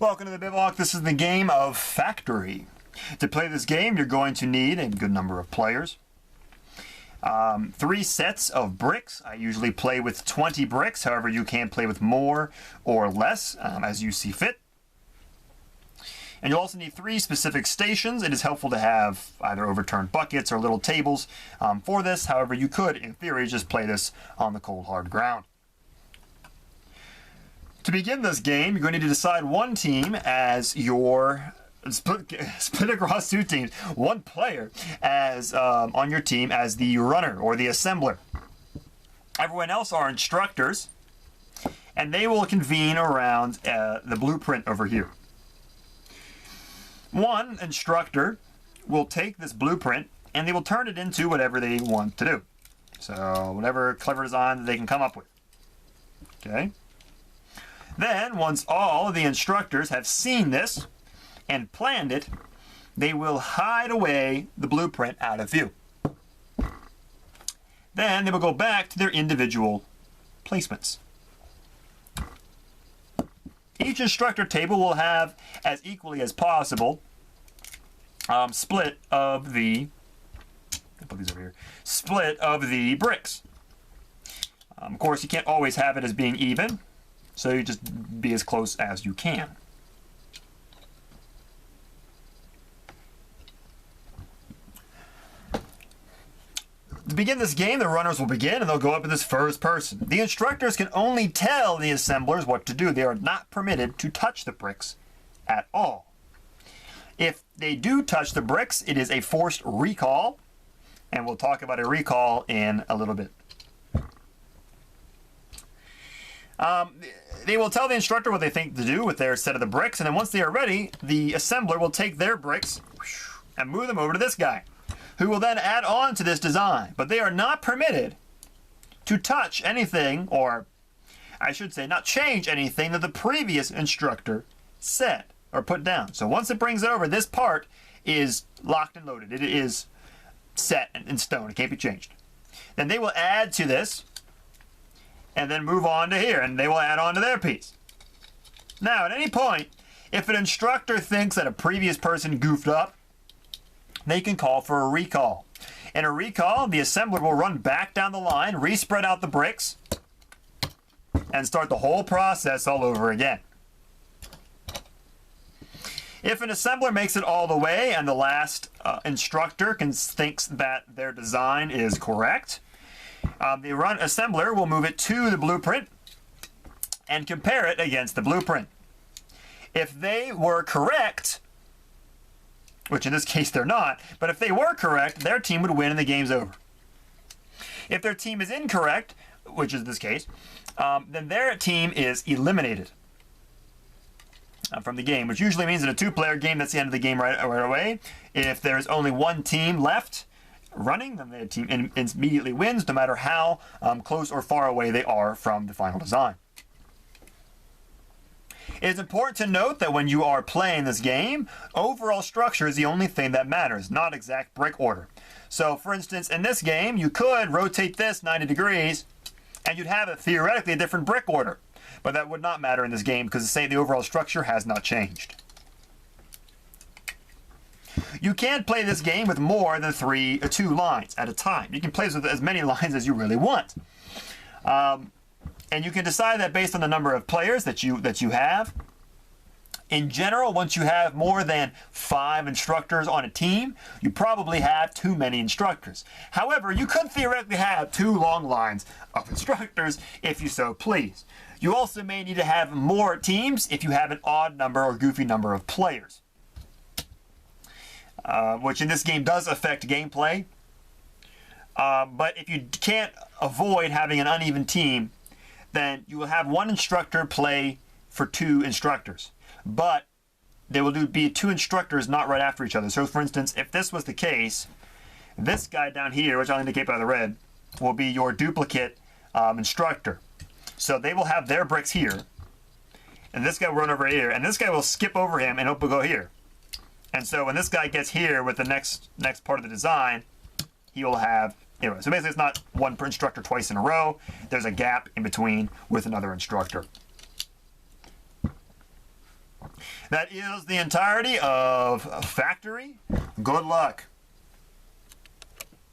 Welcome to the Bivoc. This is the game of Factory. To play this game, you're going to need a good number of players. 3 sets of bricks. I usually play with 20 bricks. However, you can play with more or less as you see fit. And you'll also need 3 specific stations. It is helpful to have either overturned buckets or little tables for this. However, you could, in theory, just play this on the cold, hard ground. To begin this game, you're going to need to decide one team as your split across 2 teams. One player as on your team as the runner or the assembler. Everyone else are instructors, and they will convene around the blueprint over here. One instructor will take this blueprint and they will turn it into whatever they want to do. So whatever clever design that they can come up with. Okay. Then, once all of the instructors have seen this and planned it, they will hide away the blueprint out of view. Then they will go back to their individual placements. Each instructor table will have, as equally as possible, split of the bricks. Of course, you can't always have it as being even. So you just be as close as you can. To begin this game, the runners will begin and they'll go up to this first person. The instructors can only tell the assemblers what to do. They are not permitted to touch the bricks at all. If they do touch the bricks, it is a forced recall, and we'll talk about a recall in a little bit. They will tell the instructor what they think to do with their set of the bricks, and then once they are ready, the assembler will take their bricks and move them over to this guy, who will then add on to this design. But they are not permitted to touch anything, or I should say not change anything that the previous instructor said or put down. So once it brings it over, this part is locked and loaded. It is set in stone. It can't be changed. Then they will add to this and then move on to here, and they will add on to their piece. Now, at any point, if an instructor thinks that a previous person goofed up, they can call for a recall. In a recall, the assembler will run back down the line, respread out the bricks, and start the whole process all over again. If an assembler makes it all the way and the last instructor thinks that their design is correct, the assembler will move it to the blueprint and compare it against the blueprint. If they were correct, which in this case they're not, but if they were correct, their team would win and the game's over. If their team is incorrect, which is this case, then their team is eliminated from the game, which usually means in a 2-player game, that's the end of the game right away. If there's only one team left running, then the team immediately wins, no matter how close or far away they are from the final design. It is important to note that when you are playing this game, overall structure is the only thing that matters, not exact brick order. So, for instance, in this game, you could rotate this 90 degrees, and you'd have theoretically a different brick order. But that would not matter in this game because, say, the overall structure has not changed. You can play this game with more than 2 lines at a time. You can play this with as many lines as you really want. And you can decide that based on the number of players that you have. In general, once you have more than 5 instructors on a team, you probably have too many instructors. However, you could theoretically have 2 long lines of instructors if you so please. You also may need to have more teams if you have an odd number or goofy number of players. Which in this game does affect gameplay. But if you can't avoid having an uneven team, then you will have 1 instructor play for 2 instructors. But there will be 2 instructors not right after each other. So for instance, if this was the case, this guy down here, which I'll indicate by the red, will be your duplicate instructor. So they will have their bricks here, and this guy will run over here, and this guy will skip over him and he'll go here. And so when this guy gets here with the next part of the design, he will have, anyway, so basically it's not one per instructor twice in a row. There's a gap in between with another instructor. That is the entirety of Factory. Good luck.